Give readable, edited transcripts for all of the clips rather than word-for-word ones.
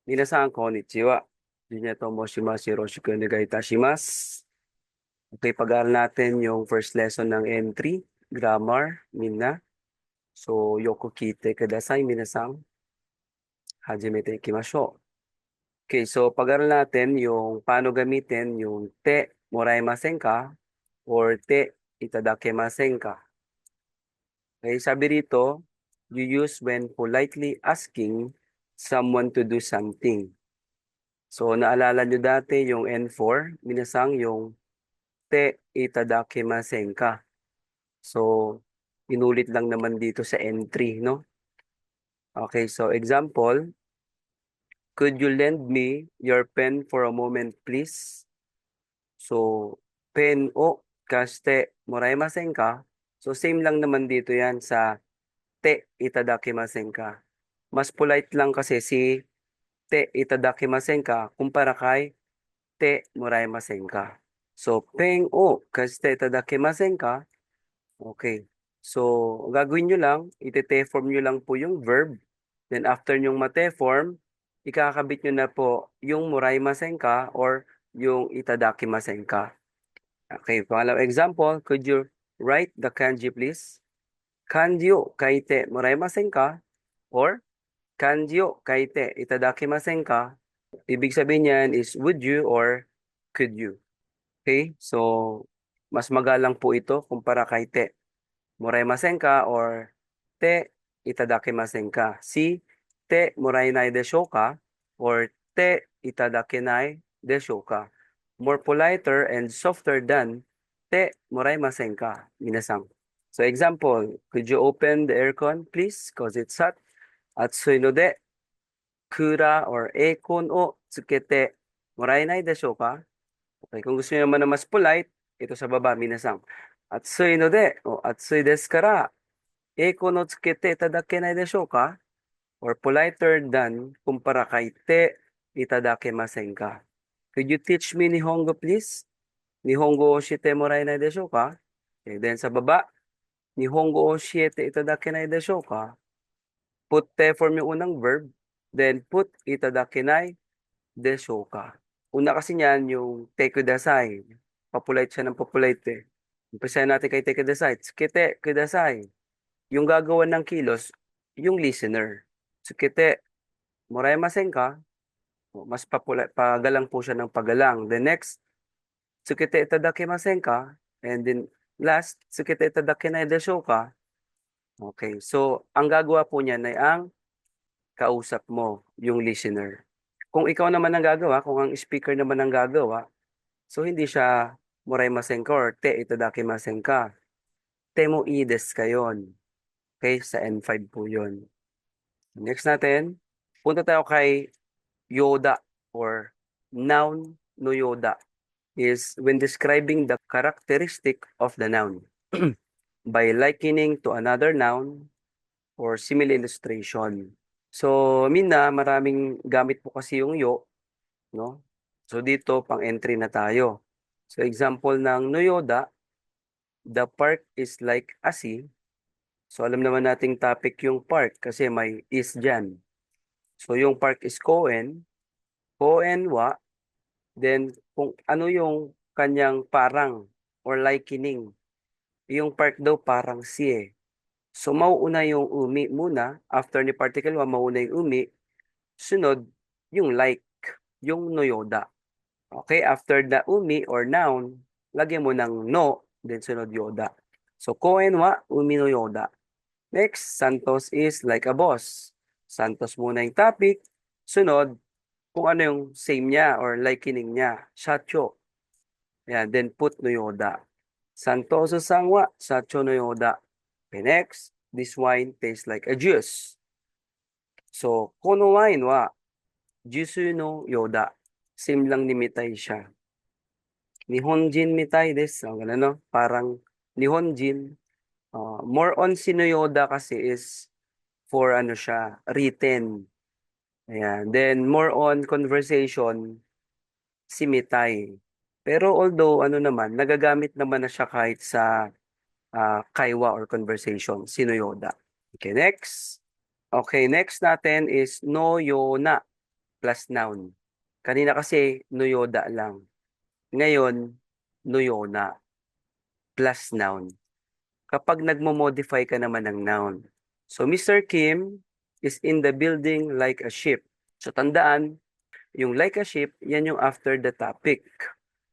皆さん、こんにちは。Junya to moshimasu yoroshiku onegai itashimasu. Okay, pag-aaral natin yung first lesson ng N3, grammar, minna. So, yoku kite kudasai, minasan. Hajimete ikimashou. Okay, so pag-aaral natin yung paano gamitin yung te moraimasen ka or te itadakemasen ka. Okay, sabi rito, you use when politely asking someone to do something. So, naalala nyo dati yung N4, minasang yung te itadakimasen ka. So, inulit lang naman dito sa N3, no? Okay, so example, could you lend me your pen for a moment, please? So, pen o kaste moraimasen ka? So, same lang naman dito yan sa te itadakimasen ka. Mas polite lang kasi si te itadakimasen ka kumpara kay te moraimasen ka. So, pen o kaste itadakimasen ka? Okay. So, gagawin nyo lang, ite-form nyo lang po yung verb. Then after nyong mate-form, ikakabit nyo na po yung moraimasen ka or yung itadakimasen ka. Okay, pangalawang example, could you write the kanji please? Kanji o kaite moraimasen ka? Or kanji o kaite itadakimasen ka? Ibig sabihin yan is would you or could you? Okay, so mas magalang po ito kumpara kay te. Moraimasen ka or te itadakimasen ka. Si te morainai deshou ka or te itadakenai deshou ka. More politer and softer than te moraimasen ka, minasan. So example, could you open the aircon please? Because it's hot. Atsui no de, kura or aircon o tsukete morainai deshou ka? Okay, kung gusto niyo naman na mas polite, ito sa baba, minasan. Atsui no de, o atsui desu kara, eiko no tsukete itadakenai deshou ka? Or politer than kumpara kay te itadakemasen ka. Could you teach me Nihongo please? Nihongo o shite moraenai deshou ka? Okay, then sa baba, Nihongo o shite itadakenai deshou ka? Put te form yung unang verb, then put itadakenai deshou ka. Una kasi niyan yung te kudasai. Papulite siya ng papulite eh. Umpisahan natin kay te kudasai. Tsukete kudasai. Yung gagawa ng kilos, yung listener. Tsukete moraimasen ka? Mas pagalang po siya ng pagalang. The next, tsukete itadakimasen ka? And then last, tsukete itadakinai deshou ka? Okay, so ang gagawa po niyan ay ang kausap mo, yung listener. Kung ikaw naman ang gagawa, kung ang speaker naman ang gagawa, so hindi siya moraimasen ka or te itadakimasen ka. Te mo ides ka yun. Okay, sa N5 po yun. Next natin, punta tayo kay Yoda or noun no Yoda is when describing the characteristic of the noun by likening to another noun or simile illustration. So, Mina, maraming gamit po kasi yung yo, no? So, dito, pang entry na tayo. So, example ng no Yoda, the park is like a sea. So, alam naman nating topic yung park kasi may is dyan. So, yung park is koen, koen wa, then kung ano yung kanyang parang or likening. Yung park daw parang si. So mauuna yung umi muna, after ni particle 1, mauuna yung umi, sunod yung like, yung noyoda. Okay, after the umi or noun, lagyan mo ng no, then sunod yoda. So koen wa, umi no yoda. Next, Santos is like a boss. Santos muna yung topic, sunod kung ano yung same niya or likening niya, shacho. Ayan, then put no yoda. Santoso sangwa, sacho no yoda. Okay, next, this wine tastes like a juice. So, kono wine wa, juice no yoda. Same lang ni Mitai siya. Nihonjin Mitai desu. So, ganun, no? Parang Nihonjin. More on Sinoyoda kasi is for ano siya, written. Ayan. Then, more on conversation, si Mitai. Pero although, ano naman, nagagamit naman na siya kahit sa kaiwa or conversation, sino Yoda. Okay, next. Okay, next natin is no Yona. plus noun. Kanina kasi Noyoda lang. Ngayon, Noyona plus noun. Kapag nagmo-modify ka naman ng noun. So, Mr. Kim is in the building like a ship. So, tandaan, yung like a ship, yan yung after the topic.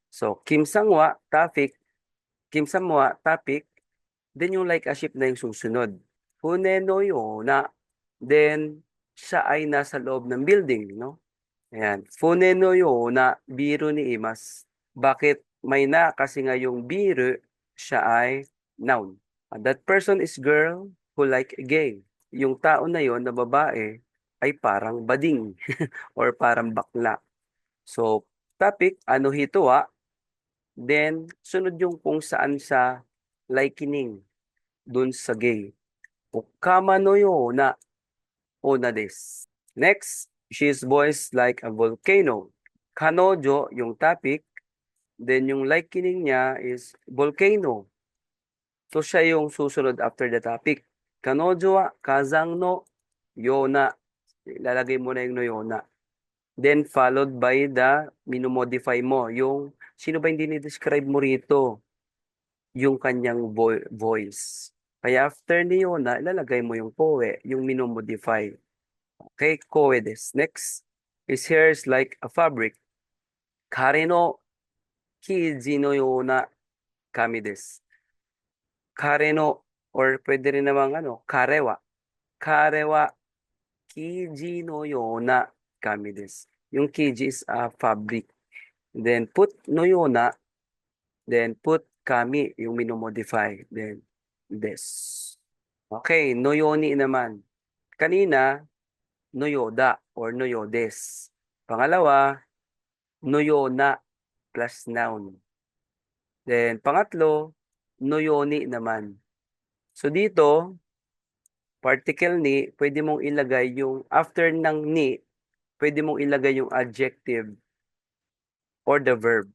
So, Kim Sangwa, topic. Kim Samwa, topic. Then yung like a ship na yung susunod. Hune no Yona. Then, siya ay nasa loob ng building, no? Ayan. Fune no Yona, biro ni Imas. Bakit may na? Kasi nga yung biro, siya ay noun. That person is girl who like gay. Yung tao na yon na babae ay parang bading or parang bakla. So, topic, ano hitowa, then sunod yung kung saan sa likening dun sa gay. Okama no yona, ona des. Next, she is voiced like a volcano. Kanojo, yung topic, then yung likening niya is volcano. So siya yung susunod after the topic. Kanojo wa kazang no yona. Ilalagay mo na yung no yona. Then followed by the minumodify mo. Yung sino ba yung dinidescribe mo rito? Yung kanyang voice. Kaya after ni yona, ilalagay mo yung koe, yung minumodify. Okay, koe des. Next, his hair is like a fabric. Kare no kiji no yona kami des. Kare no, or pwede rin namang karewa. Karewa kiji no yona kami des. Yung kiji is a fabric. Then put no yona, then put kami, yung minomodify. Then des. Okay, no yoni naman. Kanina, no yoda or no yodes. Pangalawa, no yona plus noun. Then pangatlo, no yoni naman. So dito, particle ni, pwede mong ilagay yung after ng ni, pwede mong ilagay yung adjective or the verb.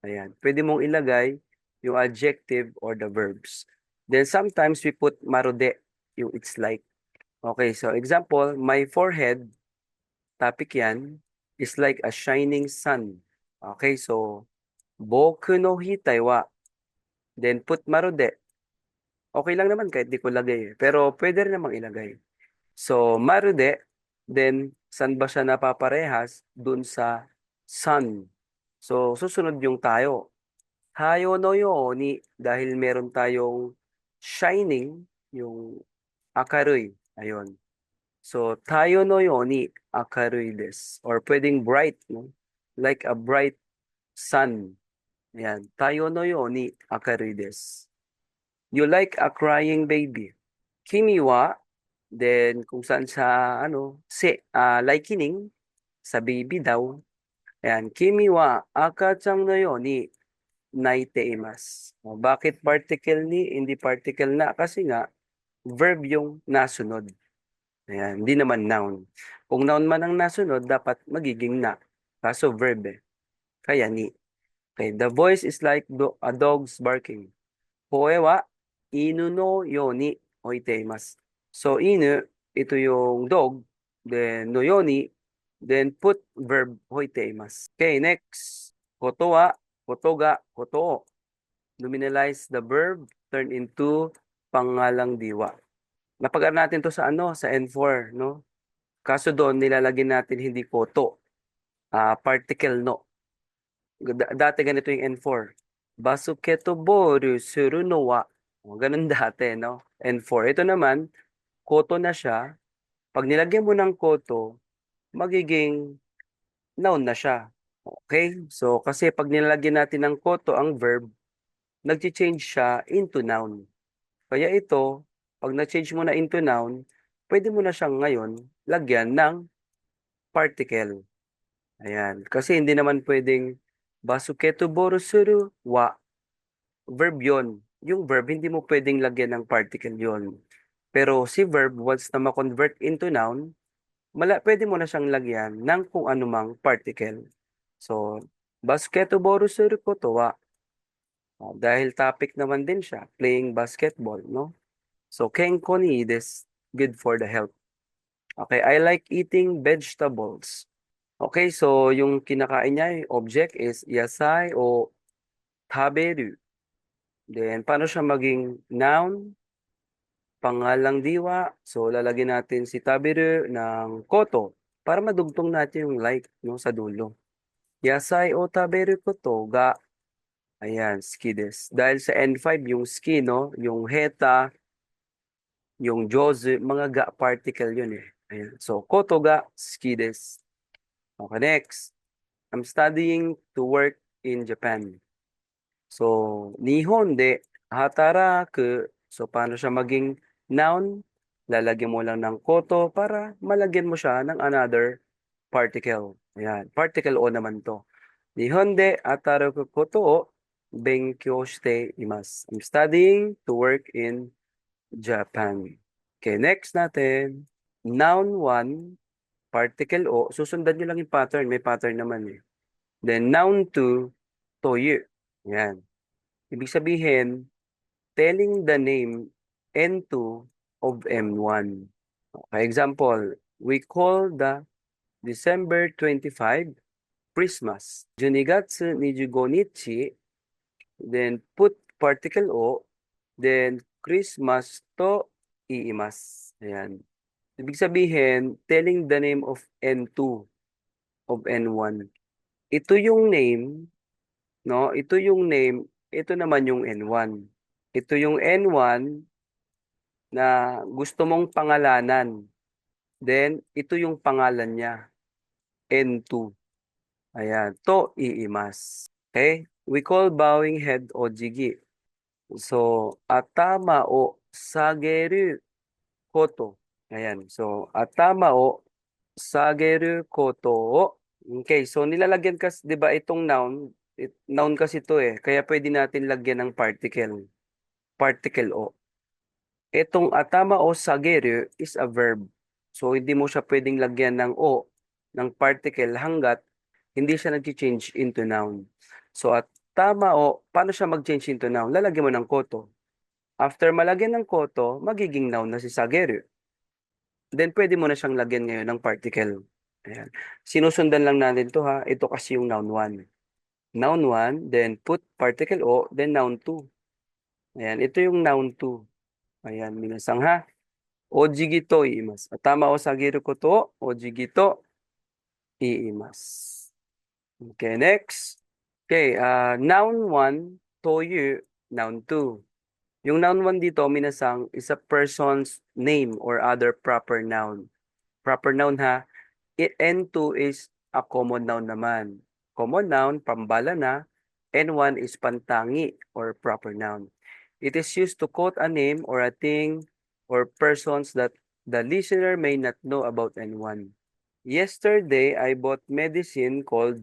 Ayan. Pwede mong ilagay yung adjective or the verbs. Then sometimes we put marode, yung it's like. Okay, so example, my forehead, topic yan, is like a shining sun. Okay, so boku no hitai wa, then put marode. Okay lang naman kahit di ko lagay. Pero pwede rin namang ilagay. So, marude, then, saan ba siya napaparehas? Dun sa sun. So, susunod yung tayo. Tayo no yoni, dahil meron tayong shining, yung akaroy. Ayun. So, tayo no yoni, akaroy des. Or pwedeng bright, no? Like a bright sun. Ayan. Tayo no yoni, akaroy des. You like a crying baby. Kimi wa, then kung saan sa likening sa baby daw. Ayan, kimi wa akachan no yoni naite imasu. Bakit particle ni, hindi particle na? Kasi nga, verb yung nasunod. Ayan, hindi naman noun. Kung noun man ang nasunod, dapat magiging na. Kaso verb eh. Kaya ni. Okay, the voice is like a dog's barking. Koe wa inu no yoni oiteimasu. So, inu, ito yung dog. Then, no yoni. Then, put verb hoiteimasu. Okay, next. Koto wa, koto ga, koto. Nominalize the verb, turn into pangalang diwa. Napag-aral natin to sa sa N4, no? Kaso doon, nilalagyan natin hindi koto. Particle no. Dati ganito yung N4. Basuketo boru suru no wa. Ganun dati, no? N4. Ito naman, koto na siya. Pag nilagyan mo ng koto, magiging noun na siya. Okay? So, kasi pag nilagyan natin ng koto ang verb, nag-change siya into noun. Kaya ito, pag na-change mo na into noun, pwede mo na siyang ngayon lagyan ng particle. Ayan. Kasi hindi naman pwedeng basuketo borosuru wa. Verb yon. Yung verb, hindi mo pwedeng lagyan ng particle yon. Pero si verb, once na ma-convert into noun, pwede mo na siyang lagyan ng kung anumang particle. So, basketball suru ko to wa. Dahil topic naman din siya, playing basketball, no? So, kenko ni is good for the health. Okay, I like eating vegetables. Okay, so yung kinakain niya, yung object is yasai o taberu. Then, paano siya maging noun? Pangalang diwa. So, lalagyan natin si taberu ng koto para madugtong natin yung like no, sa dulo. Yasai o taberu koto ga. Ayan, ski des. Dahil sa N5, yung ski, no? Yung heta, yung jozu, mga ga particle yun eh. Ayan. So, koto ga ski des. Okay, next. I'm studying to work in Japan. So, nihon de hataraku. So, paano siya maging noun? Lalagyan mo lang ng koto para malagyan mo siya ng another particle. Ayan. Particle o naman to. Nihon de hataraku koto o benkyou shite imasu. I'm studying to work in Japan. Okay, next natin. Noun 1, particle o. Susundan nyo lang yung pattern. May pattern naman eh. Then noun 2, toyu. Yan. Ibig sabihin, telling the name N2 of M1. Okay, example, we call the December 25 Christmas. Junigatsu 25 nichi, then put particle o, then Christmas to iimas. Ayan. Ibig sabihin, telling the name of N2 of N1. Ito yung name, no? Ito yung name, ito naman yung N1. Ito yung N1 na gusto mong pangalanan. Then, ito yung pangalan niya, N2. Ayan, to iimas. Okay? We call bowing head o jigi. So, atama o sageru koto. Ayan. So, atama o sageru koto o. Okay, so nilalagyan kasi, 'di ba, itong noun, noun kasi ito eh. Kaya pwede natin lagyan ng particle. Particle o. Itong atama o sageru is a verb. So, hindi mo siya pwedeng lagyan ng o, ng particle hanggat hindi siya nag-change into noun. So, atama o, paano siya mag-change into noun? Lalagyan mo ng koto. After malagyan ng koto, magiging noun na si sageru. Then, pwede mo na siyang lagyan ngayon ng particle. Ayan. Sinusundan lang natin to ha. Ito kasi yung noun 1. Noun 1, then put particle o, then noun 2. Ayan, ito yung noun 2. Ayan, minasang ha. Ojigi to iimasu. Atama o sageru koto o ojigi to iimasu. Okay, next. Okay, noun 1, toyu, noun 2. Yung noun 1 dito, minasang, is a person's name or other proper noun. Proper noun ha. N2 is a common noun naman. Common noun, pambala na. N1 is pantangi or proper noun. It is used to quote a name or a thing or persons that the listener may not know about N1. Yesterday, I bought medicine called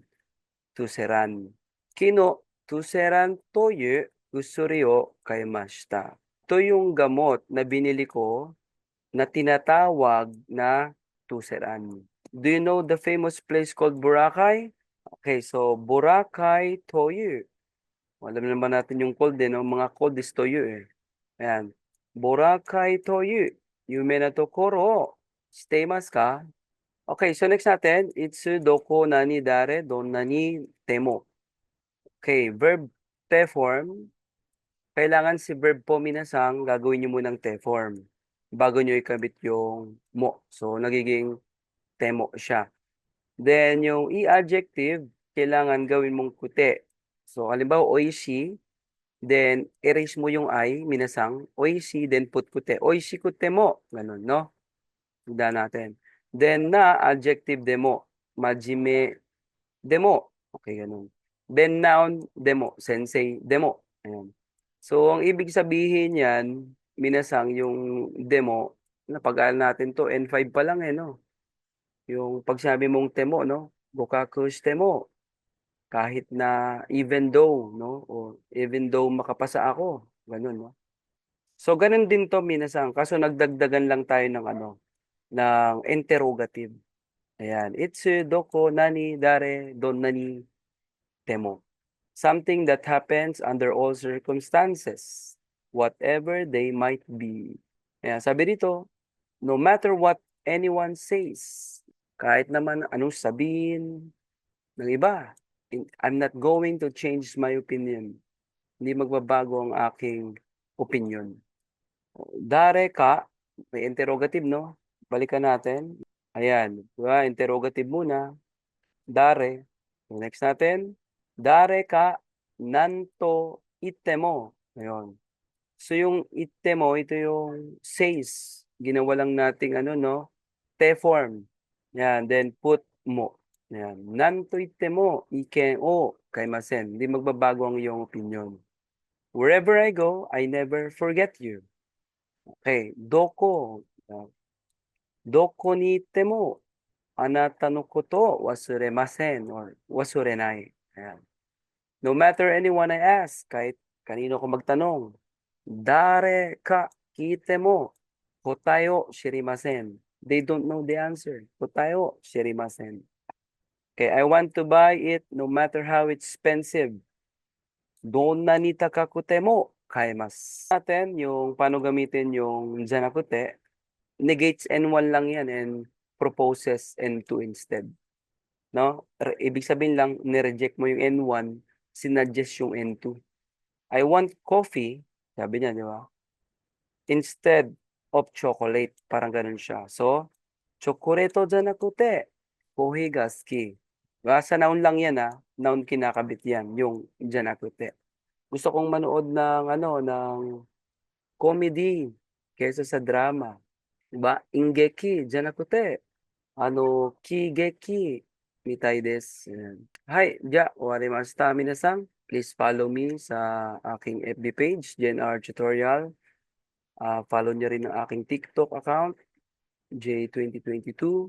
Tuseran. Kino Tuseran toyu usuri o kaimashita. Ito yung gamot na binili ko na tinatawag na Tuseran. Do you know the famous place called Boracay? Okay, so Boracay toyu. Alam naman natin yung cold eh, no? Mga cold is toyu eh. Ayan. Boracay toyu. Yume na tokoro. Shiteimasu ka? Okay, so next natin, itsu, doko, nani, dare, don, nani, temo. Okay, verb te form. Kailangan si verb po minasang gagawin nyo munang te form bago nyo ikabit yung mo. So, nagiging temo siya. Then, yung i-adjective, kailangan gawin mong kute. So, halimbawa, oishi, then erase mo yung I, minasang, oishi, then put kute. Oishi kute mo. Ganun, no? Tanda natin. Then, na, adjective demo. Majime demo. Okay, ganun. Then, noun demo. Sensei demo. Ayan. So, ang ibig sabihin yan, minasang yung demo, napag-aaral natin to, N5 pa lang eh, no? Yung pag sinabi mong temo, no? Gokaku shite mo. Kahit na even though, no? O even though makapasa ako. Ganun, no? So, ganun din to, minasang. Kaso nagdagdagan lang tayo ng ano, ng interrogative. Ayan. Itsu, doko, nani, dare, don, nani, temo. Something that happens under all circumstances, whatever they might be. Ayan, sabi dito, no matter what anyone says, Kahit naman anong sabihin ng iba, I'm not going to change my opinion. Hindi magbabago ang aking opinyon. Dare ka, may interrogative 'no? Balikan natin. Ayan, 'di ba interrogative muna, dare. Next natin, dare ka nanto ite mo, ayun. So yung ite mo, ito yung says, ginawa lang nating ano 'no, te form. Yan, then put mo. Yan, nanto ite mo, iken o kaimasen. Hindi magbabago ang iyong opinyon. Wherever I go, I never forget you. Okay, doko. Doko ni ite mo, anata no koto wasuremasen or wasurenai. Ayan. No matter anyone I ask, kahit kanino ko magtanong, dare ka kite mo, kotayo shirimasen. They don't know the answer. Kotayo shirimasen. Okay, I want to buy it no matter how expensive. Donna ni takakute mo kaimas. Natin yung paano gamitin yung janakute, negates N1 lang yan and proposes N2 instead. No? Ibig sabihin lang, nireject mo yung N1, sinuggest yung N2. I want coffee, sabi niya, di ba? Instead of chocolate, parang ganun siya. So, chokoreto janakute, kohi ga suki. Diba? Sa noun lang yan noun kinakabit yan, yung janakute. Gusto kong manood ng comedy kaysa sa drama. Diba? Ingeki janakute, kigeki mitai desu. Ayan. Hi, warimashita minasan. Please follow me sa aking FB page, JNR Tutorial. Follow niyo rin ang aking TikTok account, J2022.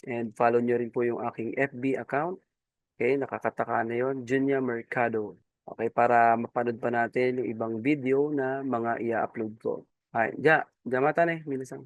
And follow niyo rin po yung aking FB account. Okay, nakakataka na yon, Junya Mercado. Okay, para mapanood pa natin yung ibang video na mga i-upload ko. Hi, mata ne, minasan.